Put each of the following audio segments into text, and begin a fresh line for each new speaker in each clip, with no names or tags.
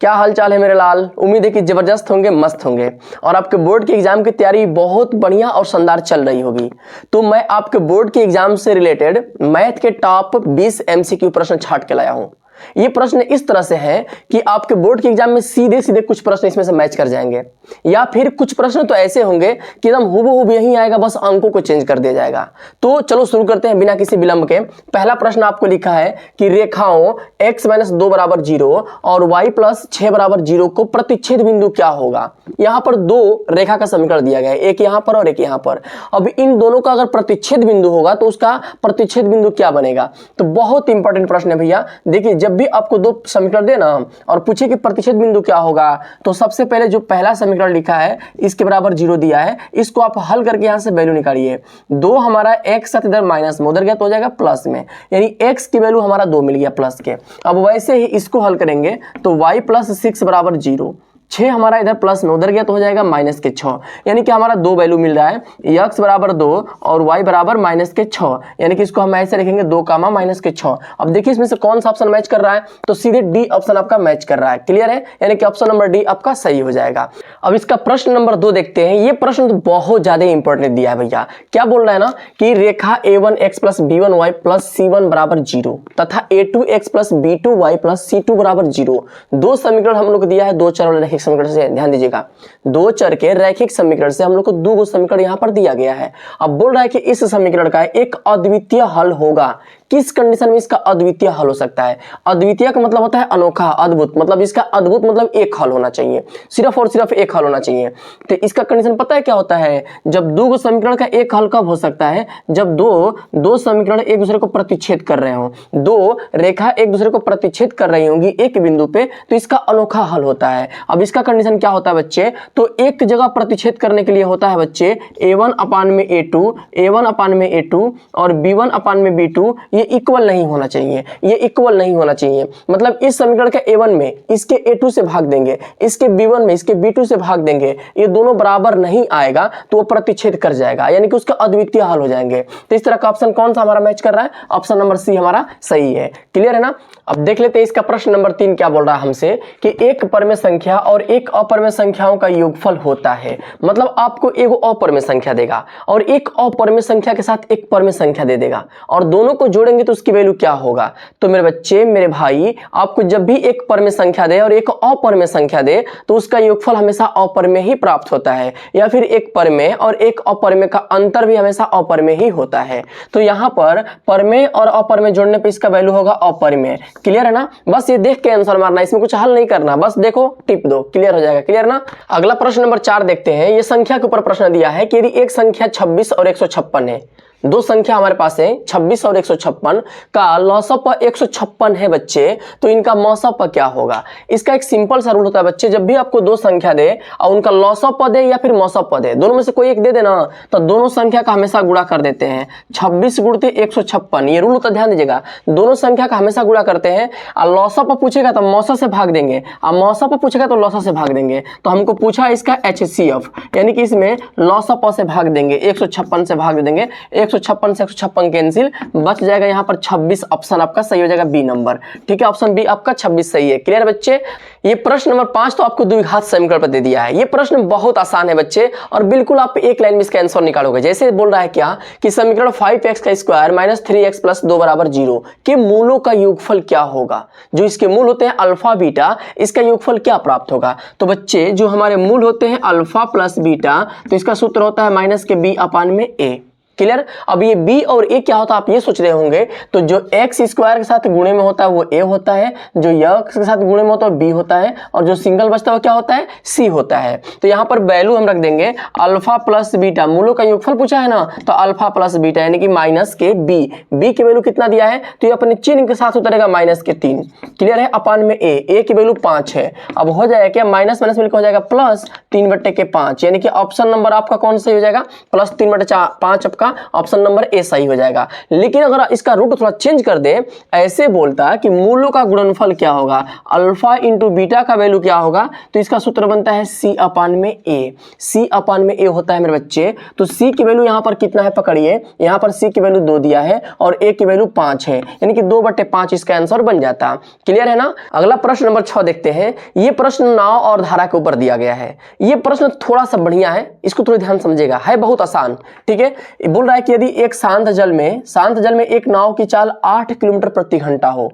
क्या हाल चाल है मेरे लाल। उम्मीद है कि जबरदस्त होंगे, मस्त होंगे और आपके बोर्ड के एग्जाम की तैयारी बहुत बढ़िया और शानदार चल रही होगी। तो मैं आपके बोर्ड के एग्जाम से रिलेटेड मैथ के टॉप 20 MCQ प्रश्न छाट के लाया हूं। ये प्रश्न इस तरह से हैं कि आपके बोर्ड के एग्जाम में सीधे सीधे कुछ प्रश्न इसमें से मैच कर जाएंगे, या फिर कुछ प्रश्न तो ऐसे होंगे कि एकदम हुबहू यही आएगा, बस अंकों को चेंज कर दिया जाएगा। तो चलो शुरू करते हैं बिना किसी विलंब के। पहला प्रश्न आपको लिखा है कि रेखाओं x - 2 = 0 और y + 6 = 0 को प्रतिच्छेद बिंदु क्या होगा। यहां पर दो रेखा का समीकरण दिया गया है, एक यहां पर और एक यहां पर। अब इन दोनों का अगर प्रतिच्छेद बिंदु होगा तो उसका प्रतिच्छेद बिंदु क्या बनेगा। तो बहुत इंपॉर्टेंट प्रश्न है भैया। देखिए, जब भी आपको दो समीकरण देना और पूछे कि प्रतिच्छेद बिंदु क्या होगा, तो सबसे पहले जो पहला समीकरण लिखा है इसके बराबर 0 दिया है, इसको आप हल करके यहां से वैल्यू निकालिए। 2 हमारा एक साथ इधर माइनस में, उधर गया तो हो जाएगा प्लस में, यानी x की वैल्यू हमारा 2 मिल गया प्लस के। अब वैसे ही इसको हल करेंगे तो y + 6 = 0, 6 हमारा इधर प्लस में, उधर गया तो हो जाएगा माइनस के 6, यानी कि हमारा दो वैल्यू मिल रहा है, x = 2 और y = -6, यानी कि इसको हम ऐसे लिखेंगे 2, -6। अब देखिए इसमें से कौन सा ऑप्शन मैच कर रहा है, तो सीधे डी ऑप्शन आपका मैच कर रहा है। क्लियर है, यानी कि ऑप्शन नंबर डी आपका सही हो जाएगा। अब इसका प्रश्न नंबर 2 देखते हैं। ये प्रश्न तो बहुत ज्यादा इंपॉर्टेंट दिया है भैया। क्या बोल रहा है ना कि रेखा a1x + b1y + c1 = 0 तथा a2x + b2y + c2 = 0। दो समीकरण हम लोग को दिया है, दो चर वाले समीकरण से, ध्यान दीजिएगा, दो चर के रैखिक समीकरण से हम लोग को दो समीकरण यहां पर दिया गया है। अब बोल रहा है कि इस समीकरण का एक अद्वितीय हल होगा। किस कंडीशन में इसका अद्वितीय हल हो सकता है। अद्वितीय का मतलब होता है अनोखा, अद्भुत, मतलब इसका अद्भुत मतलब एक हल होना चाहिए, सिर्फ और सिर्फ एक हल होना चाहिए। तो इसका कंडीशन पता है क्या होता है, जब दो समीकरण का एक हल कब हो सकता है, जब दो समीकरण एक दूसरे को प्रतिच्छेद कर रहे हो, दो रेखा एक दूसरे को प्रतिच्छेद कर रही होंगी एक बिंदु पे, तो इसका अनोखा हल होता है। अब इसका कंडीशन क्या होता है बच्चे, तो एक जगह प्रतिच्छेद करने के लिए होता है बच्चे a1/a2, a1/a2 और b1/b2, ये इक्वल नहीं होना चाहिए, ये इक्वल नहीं होना चाहिए। मतलब इस समीकरण का a1 में इसके a2 से भाग देंगे, इसके b1 में इसके b2 से भाग देंगे, ये दोनों बराबर नहीं आएगा तो वो प्रतिच्छेद कर जाएगा, यानी कि उसका अद्वितीय हल हो जाएंगे। तो इस तरह का ऑप्शन कौन सा हमारा मैच कर रहा है, ऑप्शन नंबर सी हमारा सही है। क्लियर है ना। अब देख लेते हैं इसका प्रश्न नंबर 3 क्या बोल रहा है हमसे कि एक परमेय संख्या और एक अपरमेय संख्याओं का योगफल होता है। मतलब आपको एक अपरमेय संख्या देगा और एक अपरमेय संख्या के साथ एक परमेय संख्या दे देगा और दोनों को जोड़ेंगे तो उसकी वैल्यू क्या होगा। तो मेरे बच्चे, मेरे भाई, आपको जब भी एक परमेय संख्या दे और एक अपरमेय संख्या दे तो उसका योगफल हमेशा अपरमेय ही प्राप्त होता है, या फिर एक परमेय और एक अपरमेय का अंतर भी हमेशा अपरमेय ही होता है। तो यहां पर परमेय और अपरमेय जोड़ने पे इसका वैल्यू होगा अपरमेय। क्लियर है ना। बस ये देख के आंसर मारना, इसमें कुछ हल नहीं करना, बस देखो टिप दो, क्लियर हो जाएगा। क्लियर ना। अगला प्रश्न नंबर 4 देखते हैं। ये संख्या के ऊपर प्रश्न दिया है कि यदि एक संख्या 26 और 156 है, दो संख्या हमारे पास है 26 और 156 का लॉसअप 156 है बच्चे, तो इनका मॉसअप क्या होगा। इसका एक सिंपल सा रूल होता है बच्चे, जब भी आपको दो संख्या दे और उनका लॉसअप दे या फिर मॉसअप दे, दोनों में से कोई एक दे देना, तो दोनों संख्या का हमेशा गुणा कर देते हैं। 26 × 156, ये रूल होता है, ध्यान दीजिएगा। दोनों संख्या का हमेशा गुणा करते हैं और लॉसअप पूछेगा तो मौसा से भाग देंगे और मौसअप पूछेगा तो लॉसा से भाग देंगे। तो हमको पूछा इसका HCF, यानी कि इसमें लॉसअप से भाग देंगे, 156 से भाग देंगे, 156 से 156 कैंसिल, बच जाएगा यहाँ पर 26। ऑप्शन आपका सही हो जाएगा बी नंबर। ठीक है, ऑप्शन बी आपका 26 सही है। क्लियर बच्चे। ये प्रश्न नंबर 5 तो आपको द्विघात समीकरण पर दे दिया है। ये प्रश्न बहुत आसान है बच्चे और बिल्कुल आप एक लाइन में इसका आंसर निकालोगे। जैसे बोल रहा है क्या कि समीकरण 5x² - 3x + 2 = 0 के मूलों का योगफल क्या होगा। जो इसके मूल होते हैं अल्फा बीटा, इसका योगफल क्या प्राप्त होगा। तो बच्चे जो हमारे मूल होते हैं अल्फा + बीटा, तो इसका सूत्र होता है -b/a। क्लियर। अब ये b और a क्या होता है आप ये सोच रहे होंगे, तो जो x² के साथ गुणे में होता है वो a होता है, जो x के साथ गुणे में होता है b होता है, और जो सिंगल बचता है वो क्या होता है c होता है। तो यहाँ पर वैल्यू हम रख देंगे अल्फा + बीटा, मूलों का योगफल पूछा है ना, तो अल्फा + बीटा यानी कि -b की वैल्यू कितना दिया है, तो ये अपने चिन्ह के साथ उतरेगा -3। क्लियर है। अपान में a की वैल्यू 5 है। अब हो जाएगा क्या, माइनस मिलकर हो जाएगा +3/5, यानी कि ऑप्शन नंबर आपका कौन सा हो जाएगा, +3/5 आपका आपका ऑप्शन नंबर ए सही हो जाएगा। लेकिन अगर इसका रूट थोड़ा चेंज कर दे, ऐसे बोलता कि मूलों का गुणनफल क्या होगा, अल्फा इंटू बीटा का वैल्यू क्या होगा, तो इसका सूत्र बनता है सी अपान में ए। सी अपान में ए होता है मेरे बच्चे। तो सी की वैल्यू यहाँ पर कितना है पकड़िए, यहाँ पर सी की वैल्यू 2 दिया है और ए की वैल्यू 5 है, यानी कि 2/5 इसका आंसर बन जाता। क्लियर है ना। अगला प्रश्न नंबर 6 देखते हैं। ये प्रश्न नाव और धारा के ऊपर दिया गया है। ये प्रश्न थोड़ा सा बढ़िया है, इसको थोड़ा ध्यान समझेगा, है बहुत आसान। ठीक है, बोल रहा है कि यदि एक शांत जल में एक नाव की चाल 8 किलोमीटर प्रति घंटा हो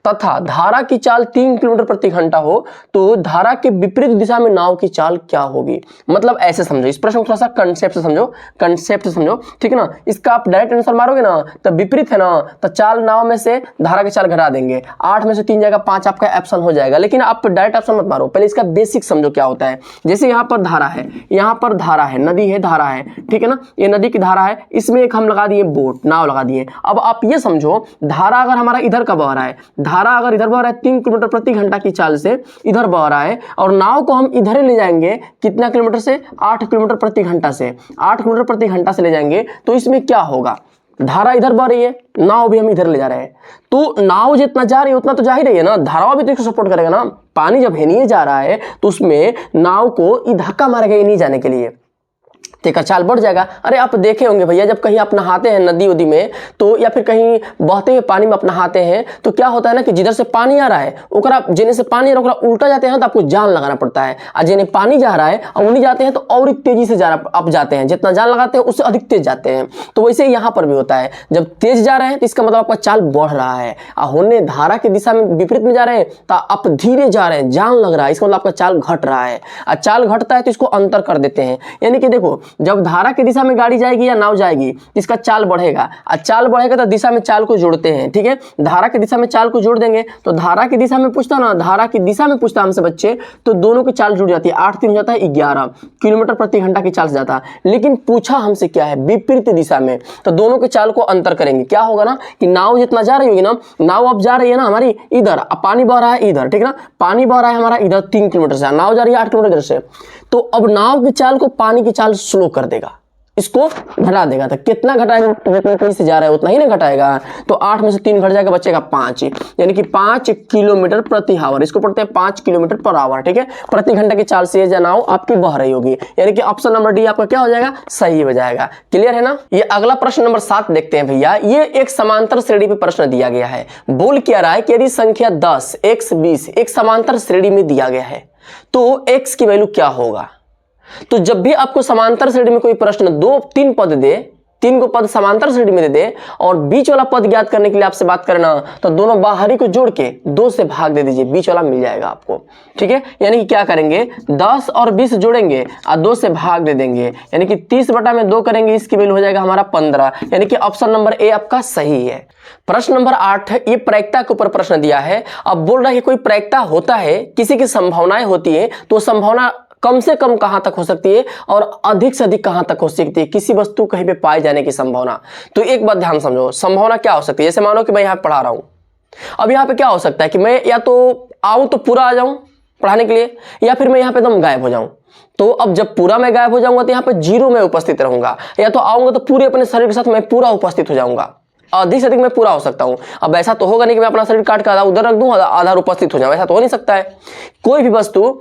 तथा धारा की चाल 3 किलोमीटर प्रति घंटा हो, तो धारा के विपरीत दिशा में नाव की चाल क्या होगी। मतलब ऐसे समझो, इस प्रश्न को थोड़ा सा कंसेप्ट से समझो, ठीक है ना। इसका आप डायरेक्ट आंसर मारोगे ना, तब विपरीत है ना, तो चाल नाव में से धारा की चाल घटा देंगे, 8 में से 3 जाएगा 5 आपका ऑप्शन हो जाएगा। लेकिन आप डायरेक्ट ऑप्शन मत मारो, पहले इसका बेसिक समझो क्या होता है। जैसे यहाँ पर धारा है, नदी है, धारा है, ठीक है ना, ये नदी की धारा है, इसमें एक हम लगा दिए बोट, नाव लगा दिए। अब आप ये समझो, धारा अगर हमारा इधर का बह रहा है, धारा अगर इधर बह रहा है 3 किलोमीटर प्रति घंटा की चाल से इधर बह रहा है, और नाव को हम इधर ले जाएंगे कितना किलोमीटर से, 8 किलोमीटर प्रति घंटा से, 8 किलोमीटर प्रति घंटा से ले जाएंगे, तो इसमें क्या होगा, धारा इधर बह रही है, नाव भी हम इधर ले जा रहे हैं, तो नाव जितना जा रही है उतना तो जा ही रही है ना, धारा भी तो इसको सपोर्ट करेगा ना। पानी जब नहीं जा रहा है तो उसमें नाव को धक्का मारेगा ये नहीं जाने के लिए, तो का चाल बढ़ जाएगा। अरे आप देखे होंगे भैया, जब कहीं आप नहाते हैं नदी उदी में, तो या फिर कहीं बहते हुए पानी में आप नहाते हैं, तो क्या होता है ना कि जिधर से पानी आ रहा है ओकरा जेने से पानी उल्टा जाते हैं तो आपको जान लगाना पड़ता है, और जेने पानी जा रहा है और उन्हीं जाते हैं तो और तेजी से आप जाते हैं, जितना जान लगाते हैं उससे अधिक तेज जाते हैं। तो वैसे यहाँ पर भी होता है, जब तेज जा रहे हैं तो इसका मतलब आपका चाल बढ़ रहा है, और होने धारा की दिशा में विपरीत में जा रहे हैं तो आप धीरे जा रहे हैं, जान लग रहा है, इसका मतलब आपका चाल घट रहा है। और चाल घटता है तो इसको अंतर कर देते हैं, यानी कि देखो जब धारा की दिशा में गाड़ी जाएगी या नाव जाएगी, इसका चाल बढ़ेगा, और चाल बढ़ेगा तो दिशा में चाल को जोड़ते हैं, ठीक है। धारा की दिशा में चाल को जोड़ देंगे, तो धारा की दिशा में पूछता ना, धारा की दिशा में पूछता हमसे बच्चे, तो दोनों की चाल जुड़ जाती है, 8 3 हो जाता है 11 किलोमीटर प्रति घंटा की चाल से जाता है। लेकिन पूछा हमसे क्या है, विपरीत दिशा में, तो दोनों के चाल को अंतर करेंगे। क्या होगा ना कि नाव जितना जा रही होगी ना, नाव अब जा रही है ना हमारी इधर, अब पानी बह रहा है इधर, ठीक है ना, पानी बह रहा है हमारा इधर 3 किलोमीटर से, नाव जा रही है 8 किलोमीटर इधर से, तो अब नाव की चाल को पानी की चाल स्लो कर देगा, इसको घटा देगा। तो कितना घटाएगा, जितना तेजी से जा रहा है उतना ही ना घटाएगा, तो 8 में से 3 घट जाएगा, बचेगा 5, यानी कि 5 किलोमीटर प्रति आवर, इसको पढ़ते हैं 5 किलोमीटर पर आवर, ठीक है। प्रति घंटा की चाल से ये नाव आपकी बह रही होगी, यानी कि ऑप्शन नंबर डी आपका क्या हो जाएगा, सही हो जाएगा। क्लियर है ना। ये अगला प्रश्न नंबर 7 देखते हैं भैया। ये एक समांतर श्रेणी पे प्रश्न दिया गया है। बोल क्या रहा है कि यदि संख्या 10 x 20 एक समांतर श्रेणी में दिया गया है, तो x की वैल्यू क्या होगा। तो जब भी आपको समांतर श्रेणी में कोई प्रश्न 2-3 पद दे, 3 को पद समांतर श्रेणी में दे दे, और बीच वाला पद ज्ञात करने के लिए आपसे बात करना, तो दोनों बाहरी को जोड़ के 2 से भाग दे दीजिए, बीच वाला मिल जाएगा आपको, ठीक है। यानी कि क्या करेंगे, 10 और 20 जोड़ेंगे और 2 से भाग दे देंगे, यानी कि 30/2 करेंगे, इसकी वैल्यू हो जाएगा हमारा 15, यानी कि ऑप्शन नंबर ए आपका सही है। प्रश्न नंबर 8 है, ये प्रायिकता के ऊपर प्रश्न दिया है। अब बोल रहा है कि कोई प्रायिकता होता है, किसी की संभावनाएं होती है, तो संभावना कम से कम कहां तक हो सकती है और अधिक से अधिक कहां तक हो सकती है, किसी वस्तु कहीं पे पाए जाने की संभावना। तो एक बात ध्यान समझो, संभावना क्या हो सकती है। जैसे मानो कि मैं यहाँ पढ़ा रहा हूं, अब यहाँ पे क्या हो सकता है कि मैं या तो आऊं तो पूरा आ जाऊं पढ़ाने के लिए, या फिर मैं यहाँ पे एकदम गायब हो जाऊं। तो अब जब पूरा मैं गायब हो जाऊंगा तो यहाँ पे 0 में उपस्थित रहूंगा, या तो आऊंगा तो पूरे अपने शरीर के साथ मैं पूरा उपस्थित हो जाऊंगा, अधिक से अधिक मैं पूरा हो सकता हूं। अब ऐसा तो होगा नहीं कि मैं अपना शरीर काट कर आधा उधर रख दूं, आधा उपस्थित हो जाऊं, ऐसा तो हो नहीं सकता है। कोई भी वस्तु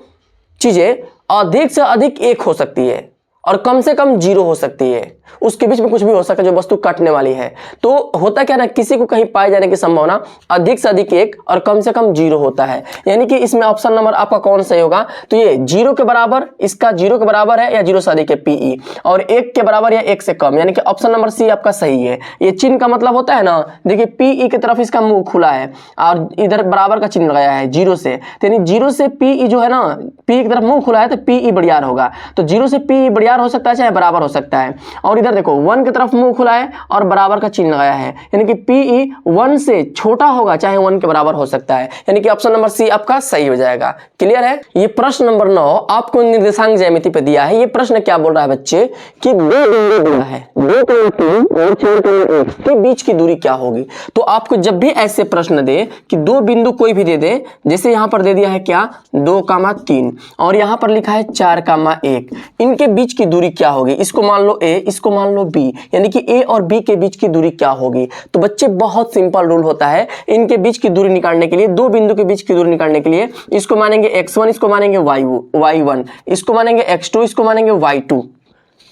चीजें अधिक से अधिक 1 हो सकती है और कम से कम 0 हो सकती है, उसके बीच में कुछ भी हो सकता है जो वस्तु काटने वाली है। तो होता क्या ना, किसी को कहीं पाए जाने की संभावना अधिक से अधिक 1 और कम से कम 0 होता है, यानी कि इसमें ऑप्शन नंबर आपका कौन सही होगा। तो ये 0 के बराबर, इसका 0 के बराबर है या 0 से अधिक है पीई, और 1 के बराबर या 1 से कम, यानी कि ऑप्शन नंबर सी आपका सही है। ये चिन्ह का मतलब होता है ना, देखिए पीई की तरफ इसका मुंह खुला है और इधर बराबर का चिन्ह लगाया है 0 से, यानी 0 से पीई जो है ना, पी की तरफ मुंह खुला है तो पीई बड़ियार होगा। तो 0 से पीई बड़ियार हो सकता है चाहे बराबर हो सकता है। और इधर देखो 1 की तरफ मुंह खुला है और बराबर का चिन्ह लगाया है, यानी कि पीई 1 से छोटा होगा चाहे 1 के बराबर हो सकता है, यानी कि ऑप्शन नंबर सी आपका सही हो जाएगा। क्लियर है। ये प्रश्न नंबर 9 आपको निर्देशांक ज्यामिति पे दिया है। ये प्रश्न क्या बोल रहा है बच्चे कि 2 बिंदु दिया है, 2,3 और 4,1 के बीच की दूरी क्या होगी। तो आपको जब भी ऐसे प्रश्न दे कि 2 बिंदु कोई भी दे दे, जैसे यहां पर दे दिया है क्या 2,3 और यहां पर लिखा है 4,1, इनके बीच की दूरी क्या होगी। इसको मान लो ए, इसको इसको मान लो b, यानी कि a और b के बीच की दूरी क्या होगी। तो बच्चे बहुत सिंपल रूल होता है इनके बीच की दूरी निकालने के लिए, दो बिंदु के बीच की दूरी निकालने के लिए इसको मानेंगे x1, इसको मानेंगे y1, इसको मानेंगे x2, इसको मानेंगे y2,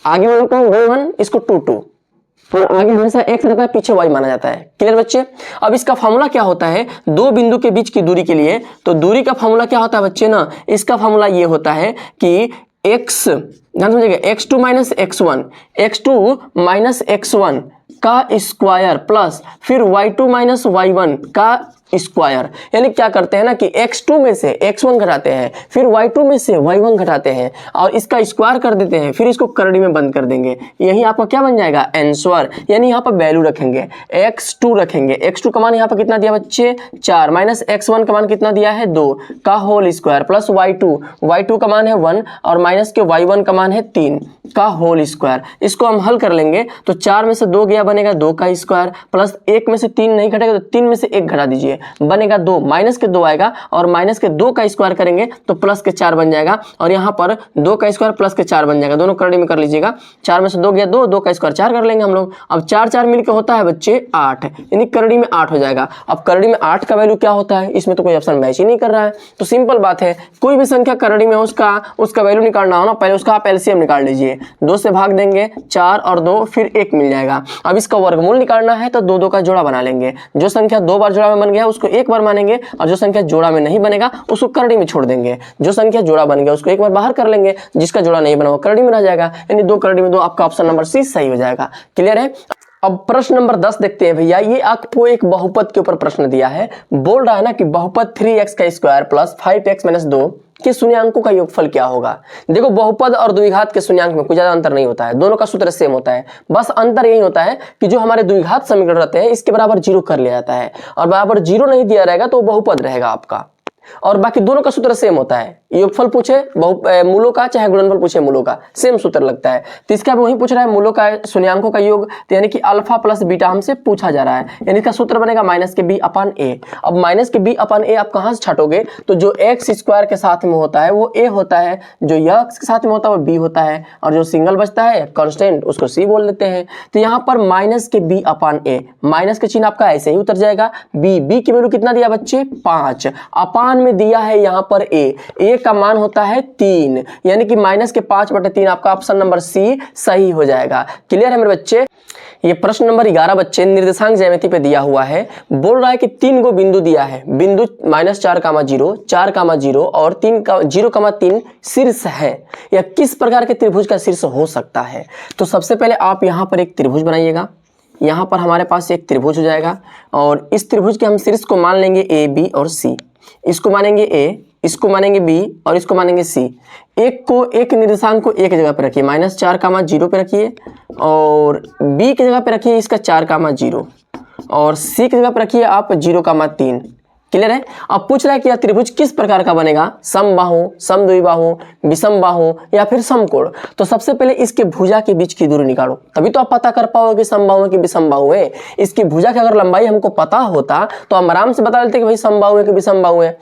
आगे वालों को y1, इसको 2 और आगे हमेशा x रहता है, पीछे y माना जाता है। क्लियर बच्चे। अब इसका फॉर्मूला क्या होता है दो बिंदु के बीच की दूरी के लिए, तो दूरी का फॉर्मूला क्या होता है बच्चे ना, इसका फॉर्मूला ये होता है कि x, ध्यान समझिएगा, x2 minus x1, x2 minus x1 का स्क्वायर प्लस फिर y2 माइनस y1 का स्क्वायर। यानी क्या करते हैं ना कि x2 में से x1 घटाते हैं, फिर y2 में से y1 घटाते हैं और इसका स्क्वायर कर देते हैं, फिर इसको करड़ी में बंद कर देंगे। यही आपका क्या बन जाएगा आंसर। यानी यहाँ पर वैल्यू रखेंगे, x2 रखेंगे, x2 का मान यहाँ पर कितना दिया बच्चे 4 माइनस x1 का मान कितना दिया है 2 का होल स्क्वायर प्लस y2 का मान है 1 और माइनस के y1 का मान है 3 का होल स्क्वायर। इसको हम हल कर लेंगे तो 4 में से 2 गया बनेगा 2 का स्क्वायर प्लस 1 में से 3 नहीं घटेगा तो 3 में से 1 घटा दीजिए बनेगा 2, माइनस के 2 आएगा और माइनस के 2 का स्क्वायर करेंगे तो प्लस के 4 बन जाएगा और यहाँ पर 2 का स्क्वायर प्लस के 4 बन जाएगा, दोनों करड़ी में कर लीजिएगा। 4 में से 2 गया 2, 2 का स्क्वायर 4 कर लेंगे हम लोग। अब 4 4 मिलकर होता है बच्चे 8, यानी करड़ी में 8 हो जाएगा। अब करड़ी में 8 का वैल्यू क्या होता है, इसमें तो कोई ऑप्शन मैच ही नहीं कर रहा है। तो सिंपल बात है, कोई भी संख्या करड़ी में उसका वैल्यू निकालना हो ना, पहले उसका आप एलसीएम निकाल लीजिए। 2 से भाग देंगे 4 और 2 फिर 1 मिल जाएगा। अब इसका वर्गमूल निकालना है तो 2 2 का जोड़ा बना लेंगे। जो संख्या 2 बार जोड़ा में बन गया उसको 1 बार मानेंगे और जो संख्या जोड़ा में नहीं बनेगा उसको करड़ी में छोड़ देंगे। जो संख्या जोड़ा बन गया उसको 1 बार बाहर कर लेंगे, जिसका जोड़ा नहीं बना वो करड़ी में रह जाएगा। यानी 2 करड़ी में 2, आपका ऑप्शन नंबर सी सही हो जाएगा। क्लियर है। अब प्रश्न नंबर 10 देखते हैं भैया। ये आपको एक बहुपद के ऊपर प्रश्न दिया है, बोल रहा है ना कि बहुपद 3x का स्क्वायर प्लस 5x माइनस 2 के शून्यांकों का योगफल क्या होगा। देखो बहुपद और द्विघात के शून्यांक में कोई ज्यादा अंतर नहीं होता है, दोनों का सूत्र सेम होता है। बस अंतर यही होता है कि जो हमारे द्विघात समीकरण रहते हैं इसके बराबर 0 कर लिया जाता है और बराबर 0 नहीं दिया रहेगा तो बहुपद रहेगा आपका, और बाकी दोनों का सूत्र सेम होता है। योगफल पूछे मूलों का चाहे गुणनफल पूछे मूलों का, सेम सूत्र लगता है। तो इसका भी वही पूछ रहा है मूलों का शून्यांकों का योग, तो यानी कि अल्फा प्लस बीटा हमसे पूछा जा रहा है। यानी इसका सूत्र बनेगा माइनस के बी अपन ए। अब माइनस के बी अपन ए आप कहां से छाटोगे, तो जो एक्स स्क्वायर के साथ में होता है वो ए होता है, जो यक्स के साथ में होता है वो बी होता है, और जो सिंगल बचता है कांस्टेंट उसको सी बोल देते हैं। तो यहाँ पर माइनस के बी अपन ए, माइनस का चिन्ह आपका ऐसे ही उतर जाएगा। बी की वैल्यू कितना दिया बच्चे 5, अपान में दिया है यहाँ पर ए का मान होता है 3, यानी कि माइनस के 5/3 आपका ऑप्शन नंबर सी सही हो जाएगा। क्लियर है मेरे बच्चे। ये प्रश्न नंबर 11 बच्चे निर्देशांक ज्यामिति पे दिया हुआ है, बोल रहा है कि 3 गो बिंदु दिया है, बिंदु -4,0 4,0 और 0,3 शीर्ष है। यह किस प्रकार के त्रिभुज का शीर्ष हो सकता है। तो सबसे पहले आप यहाँ पर एक त्रिभुज बनाइएगा। यहाँ पर हमारे पास एक त्रिभुज हो जाएगा और इस त्रिभुज के हम शीर्ष को मान लेंगे ए बी और सी। इसको मानेंगे ए, इसको मानेंगे बी और इसको मानेंगे सी। एक निर्देशांक को एक जगह पे रखिए, -4,0 पे रखिए, और बी की जगह पे रखिए इसका 4,0 और सी की जगह पे रखिए आप 0,3। क्लियर है। अब पूछ रहा है कि यह त्रिभुज किस प्रकार का बनेगा, समबाहु, समद्विबाहु, विषमबाहु या फिर समकोण। तो सबसे पहले इसके भुजा के बीच की दूरी निकालो, तभी तो आप पता कर पाओगे कि समबाहु है कि विषमबाहु है। इसकी भुजा की अगर लंबाई हमको पता होता तो हम आराम से बता देते कि भाई समबाहु है कि विषमबाहु है।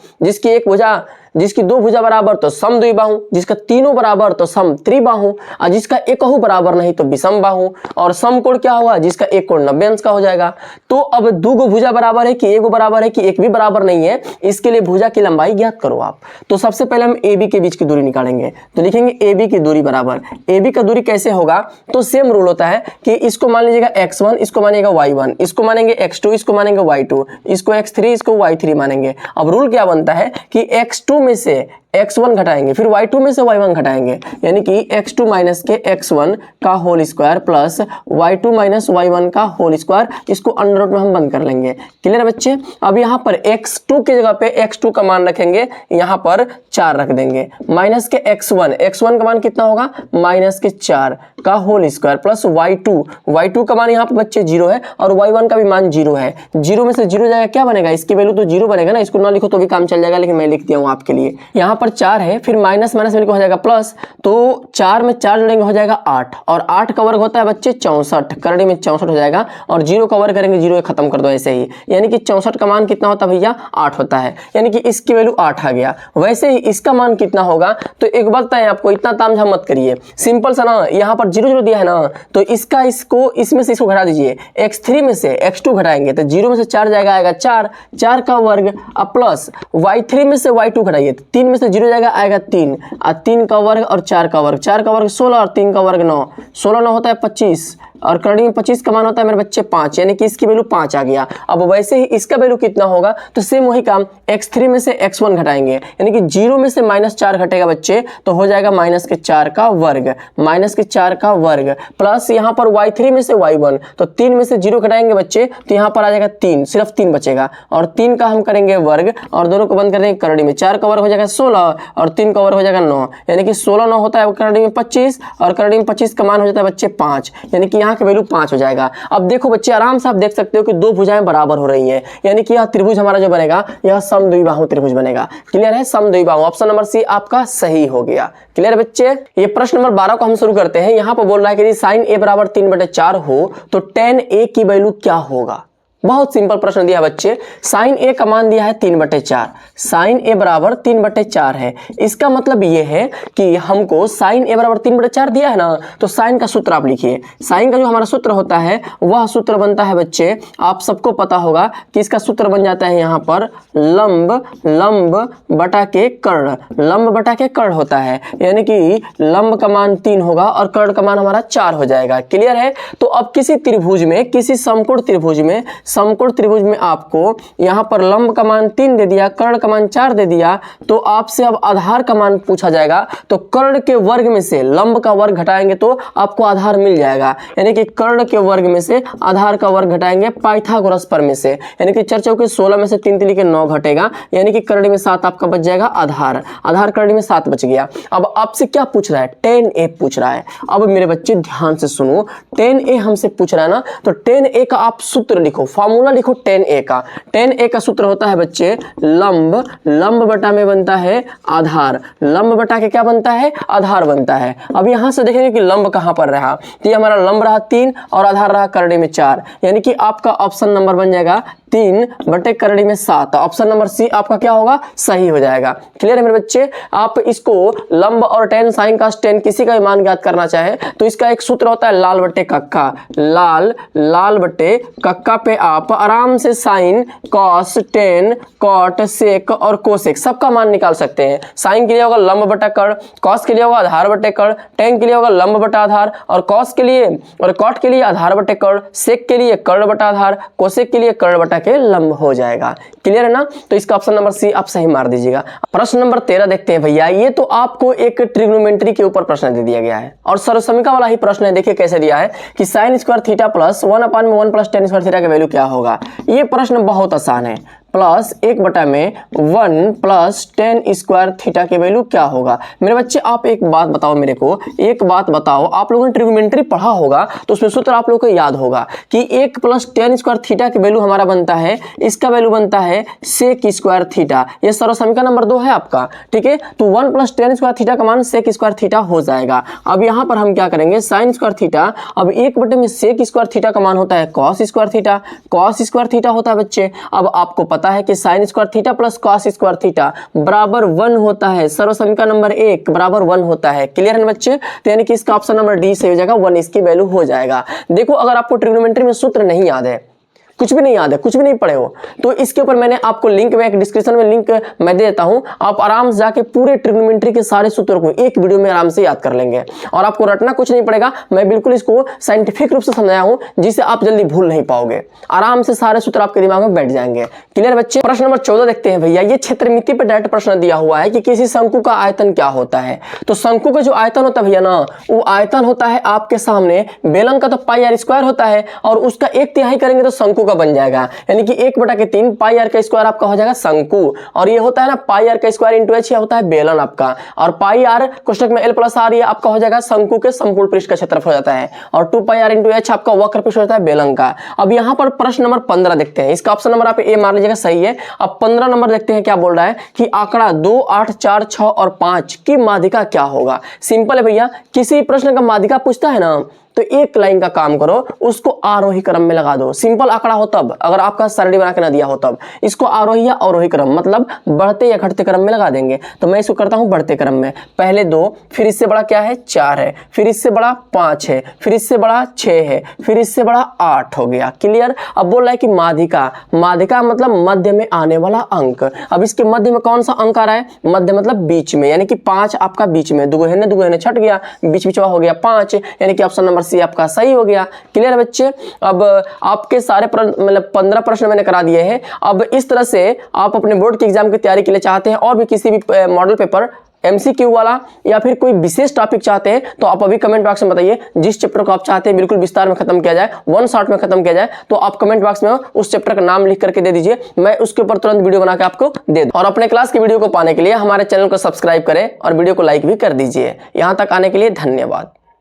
जिसकी 2 भुजा बराबर तो समद्विबाहु, जिसका तीनों बराबर तो समत्रिबाहु, और जिसका एकहु बराबर नहीं तो विषमबाहु। और समकोण क्या हुआ, जिसका एक कोण 90 अंश का हो जाएगा। तो अब 2 गो भुजा बराबर है कि 1 गो बराबर है कि एक भी बराबर नहीं है, इसके लिए भुजा की लंबाई ज्ञात करो आप। तो सबसे पहले हम ए बी के बीच की दूरी निकालेंगे, तो लिखेंगे ए बी की दूरी बराबर, ए बी का दूरी कैसे होगा, तो सेम रूल होता है कि इसको मान लीजिएगा x1, इसको मानेगा y1, इसको मानेंगे x2, इसको मानेंगे y2, इसको x3, इसको y3 मानेंगे। अब रूल क्या बनता है कि x2 में से x1 घटाएंगे, फिर y2 में से y1 घटाएंगे, यानी कि x2 माइनस के x1 का whole square plus y2 minus y1 का होल स्क्वायर, इसको अंडर रूट में हम बंद कर लेंगे। क्लियर है बच्चे। अब यहाँ पर x2 की जगह पे x2 का मान रखेंगे, यहाँ पर 4 रख देंगे, माइनस के x1 का मान कितना होगा -4 का होल स्क्वायर प्लस y2 का मान यहाँ पर बच्चे 0 है और y1 का भी मान 0 है। 0 में से 0 जाएगा क्या बनेगा, इसकी वैल्यू तो 0 बनेगा ना, इसको ना लिखो तो भी काम चल जाएगा, लेकिन मैं लिख दिया हूँ आपके लिए। यहाँ पर 4 है, फिर माइनस माइनस मिलकर हो जाएगा प्लस, तो 4 में 4 जोड़ेंगे हो जाएगा 8, और 8 का वर्ग होता है बच्चे 64, करड़ी में 64 हो जाएगा, और 0 का वर्ग करेंगे 0 खत्म कर दो ऐसे ही, यानी कि 64 का मान कितना होता है भैया 8 होता है, यानी कि इसकी वैल्यू 8 आ गया। वैसे ही इसका मान कितना होगा, तो एक बात है आपको, इतना तामझाम मत करिए, सिंपल सा ना, यहाँ पर 0 0 दिया है ना, तो इसका इसको इसमें से इसको घटा दीजिए, x3 में से x2 घटाएंगे तो 0 में से 4 जाएगा, आएगा 4, 4 का वर्ग अब प्लस y3 में से y2 घटाइए, 3 में से 0 जाएगा, आएगा 3, और 3 का वर्ग और 4 का वर्ग, 4 का वर्ग 16 और 3 का वर्ग 9, 16 9 होता है 25, और करड़ी में 25 का मान होता है मेरे बच्चे 5, यानी कि इसकी वैल्यू 5 आ गया। अब वैसे ही इसका वैल्यू कितना होगा, तो सेम वही काम, x3 में से x1 घटाएंगे, यानी कि 0 में से -4 घटेगा बच्चे, तो हो जाएगा -4 का वर्ग, -4 का वर्ग, प्लस यहाँ पर y3 में से y1, तो 3 में से 0 घटाएंगे बच्चे, तो यहाँ पर आ जाएगा 3, सिर्फ 3 बचेगा, और 3 का हम करेंगे वर्ग, और दोनों को बंद कर देंगे करड़ी में, 4 का वर्ग हो जाएगा 16, और 3 का वर्ग हो जाएगा 9, यानी कि 16 9 होता है करड़ी में 25, और करड़ी में 25 का मान हो जाता है बच्चे 5, यानी कि यहाँ का वैल्यू 5 हो जाएगा। अब देखो बच्चे आराम से आप देख सकते हो कि दो भुजाएं बराबर हो रही हैं, यानी कि यह त्रिभुज हमारा जो बनेगा यह समद्विबाहु त्रिभुज बनेगा। क्लियर है, समद्विबाहु, ऑप्शन नंबर सी आपका सही हो गया। क्लियर है बच्चे, ये प्रश्न नंबर 12 को हम शुरू करते हैं। यहाँ पर बोल रहा है कि यदि sin a बराबर 3/4 हो तो tan a की वैल्यू क्या होगा। बहुत सिंपल प्रश्न दिया बच्चे, sin a का मान दिया है 3/4, sin a बराबर 3/4 है, इसका मतलब ये है कि हमको sin a बराबर 3/4 दिया है ना, तो sin का सूत्र आप लिखिए। sin का जो हमारा सूत्र होता है वह सूत्र बनता है बच्चे, आप सबको पता होगा कि इसका सूत्र बन जाता है यहाँ पर लंब बटा के कर्ण, लंब बटा के कर्ण होता है, यानी कि लंब का मान 3 होगा और कर्ण का मान हमारा 4 हो जाएगा। क्लियर है, तो अब किसी त्रिभुज में, किसी समकोण त्रिभुज में आपको यहाँ पर लंब का मान 3 दे दिया, कर्ण का मान 4 दे दिया, तो आपसे अब आधार का मान पूछा जाएगा, तो कर्ण के वर्ग में से लंब का वर्ग घटाएंगे तो आपको आधार मिल जाएगा, यानी कि कर्ण के वर्ग में से आधार का वर्ग घटाएंगे पाइथागोरस पर में से, यानी कि 4 चौके 16 में से 3 3 के 9 घटेगा, यानी कि कर्ण में 7 आपका बच जाएगा आधार, आधार कर्ण में 7 बच गया। अब आपसे क्या पूछ रहा है, tan a पूछ रहा है। अब मेरे बच्चे ध्यान से सुनो, tan a हमसे पूछ रहा है ना, तो tan a का आप सूत्र लिखो, फॉर्मूला लिखो tan a का। tan a का सूत्र होता है बच्चे लंब बटा में बनता है आधार, लंब बटा के क्या बनता है, आधार बनता है। अब यहां से देखेंगे कि लंब कहां पर रहा, तो ये हमारा लंब रहा 3 और आधार रहा करड़ी में 4, यानी कि आपका ऑप्शन नंबर बन जाएगा 3 बटे करड़ी में 7, ऑप्शन नंबर सी आपका क्या होगा, सही हो जाएगा। क्लियर है मेरे बच्चे, आप इसको लंब और tan sin cos tan किसी का भी मान ज्ञात करना चाहे तो इसका एक सूत्र होता है लाल बटे कक्का, लाल बटे कक्का पे आप आराम से sine cos tan cot sec और कोसेक सबका मान निकाल सकते हैं। साइन के लिए होगा लंब बटा कर्ण, कॉस के लिए होगा आधार बटे कर्ण, टेन के लिए होगा लंब बटा आधार, और कॉस के लिए और कॉट के लिए आधार बटे कर्ण, सेक के लिए कर्ण बटा आधार, कोसेक के लिए कर्ण बटा के लंब हो जाएगा। क्लियर है ना, तो इसका ऑप्शन नंबर सी आप सही मार दीजिएगा। प्रश्न नंबर 13 देखते हैं भैया, ये तो आपको एक ट्रिग्नोमेट्री के ऊपर प्रश्न दे दिया गया है और सर्वसमीका वाला ही प्रश्न है। देखिए कैसे दिया है कि sine square theta plus 1/1 plus ten square theta का वैल्यू क्या होगा। ये प्रश्न बहुत आसान है, plus 1/1 plus ten square theta के वैल्यू क्या होगा। मेरे बच्चे आप एक बात बताओ, मेरे को एक बात बताओ, आप लोगों ने ट्रिग्नोमेट्री पढ़ा होगा तो उसमें सूत्र आप लोगों को याद होगा कि 1 प्लस टेन स्क्वायर थीटा की वैल्यू हमारा बनता है, इसका वैल्यू बनता है सेक स्क्वायर थीटा। ये सर्वसमीका नंबर 2 है आपका, ठीक है। तो 1 प्लस टेन स्क्वायर थीटा का मान सेक स्क्वायर थीटा हो जाएगा। अब यहाँ पर हम क्या करेंगे, साइन स्क्वायर थीटा, अब 1 में सेक स्क्वायर थीटा का मान होता है cos square theta, cos square theta होता है बच्चे। अब आपको पता है कि sine square theta plus cos square theta बराबर 1 होता है, सर्वसमीका नंबर 1 बराबर 1 होता है। क्लियर है बच्चे, तो यानी कि इसका ऑप्शन नंबर डी से हो जाएगा, 1 इसकी वैल्यू हो जाएगा। देखो अगर आपको ट्रिग्नोमेट्री में सूत्र नहीं याद है, कुछ भी नहीं याद है, कुछ भी नहीं पढ़े हो, तो इसके ऊपर मैंने आपको लिंक में, एक डिस्क्रिप्शन में लिंक मैं दे देता हूं, आप आराम से जाके पूरे ट्रिग्नोमेट्री के सारे सूत्रों को एक वीडियो में आराम से याद कर लेंगे और आपको रटना कुछ नहीं पड़ेगा। मैं बिल्कुल इसको साइंटिफिक रूप से समझाया हूं जिससे आप जल्दी भूल नहीं पाओगे, आराम से सारे सूत्र आपके दिमाग में बैठ जाएंगे। क्लियर बच्चे, प्रश्न नंबर 14 देखते हैं भैया। ये क्षेत्रमिति पर डायरेक्ट प्रश्न दिया हुआ है कि किसी शंकु का आयतन क्या होता है। तो शंकु का जो आयतन होता है भैया ना, वो आयतन होता है आपके सामने बेलन का तो पाई r स्क्वायर होता है और उसका 1/3 करेंगे तो शंकु का बन जाएगा, यानी कि 1/3 पाई आर का स्क्वायर आपका हो जाएगा शंकु, और ये होता है ना पाई आर का स्क्वायर इंटू एच, होता है बेलन आपका, और पाई आर कोष्टक में एल प्लस आर ये आपका हो जाएगा शंकु के संपूर्ण पृष्ठ का क्षेत्रफल हो जाता है, और 2 पाई आर इंटू एच आपका वक्र पृष्ठ होता है बेलन का। अब यहाँ पर प्रश्न नंबर 15 देखते हैं, इसका ऑप्शन नंबर आप ए मार लीजिएगा, सही है। अब 15 नंबर देखते हैं क्या बोल रहा है कि आंकड़ा 2, 8, 4, 6 और 5 की माध्यिका क्या होगा। सिंपल है भैया, किसी प्रश्न का माध्यिका पूछता है ना तो एक लाइन का काम करो, उसको आरोही क्रम में लगा दो। सिंपल आंकड़ा हो तब, अगर आपका सरणी बना के ना दिया हो तब, इसको आरोही या अवरोही क्रम मतलब बढ़ते या घटते क्रम में लगा देंगे। तो मैं इसको करता हूं बढ़ते क्रम में, पहले 2, फिर इससे बड़ा क्या है 4 है, फिर इससे बड़ा 5 है, फिर इससे बड़ा 6 है, फिर इससे बड़ा 8 हो गया। क्लियर। अब बोल रहा है कि माध्यिका, माध्यिका मतलब मध्य में आने वाला अंक। अब इसके मध्य में कौन सा अंक आ रहा है, मध्य मतलब बीच में, यानी कि 5 आपका बीच में, दुगुने छट गया, बीच बीचवा हो गया 5, यानी कि ऑप्शन नंबर सी आपका सही हो गया। क्लियर है बच्चे। अब आपके सारे मतलब 15 प्रश्न मैंने करा दिए हैं। अब इस तरह से आप अपने बोर्ड के एग्जाम की तैयारी के लिए चाहते हैं और भी किसी भी मॉडल पेपर MCQ वाला या फिर कोई विशेष टॉपिक चाहते हैं तो आप अभी कमेंट बॉक्स में बताइए, जिस चैप्टर को आप चाहते हैं बिल्कुल विस्तार में खत्म किया जाए, 1 शॉट में खत्म किया जाए, तो आप कमेंट बॉक्स में उस चैप्टर का नाम लिख करके दे दीजिए, मैं उसके ऊपर तुरंत वीडियो बना के आपको दे दूं। और अपने क्लास की वीडियो को पाने के लिए हमारे चैनल को सब्सक्राइब करें और वीडियो को लाइक भी कर दीजिए। यहां तक आने के लिए धन्यवाद।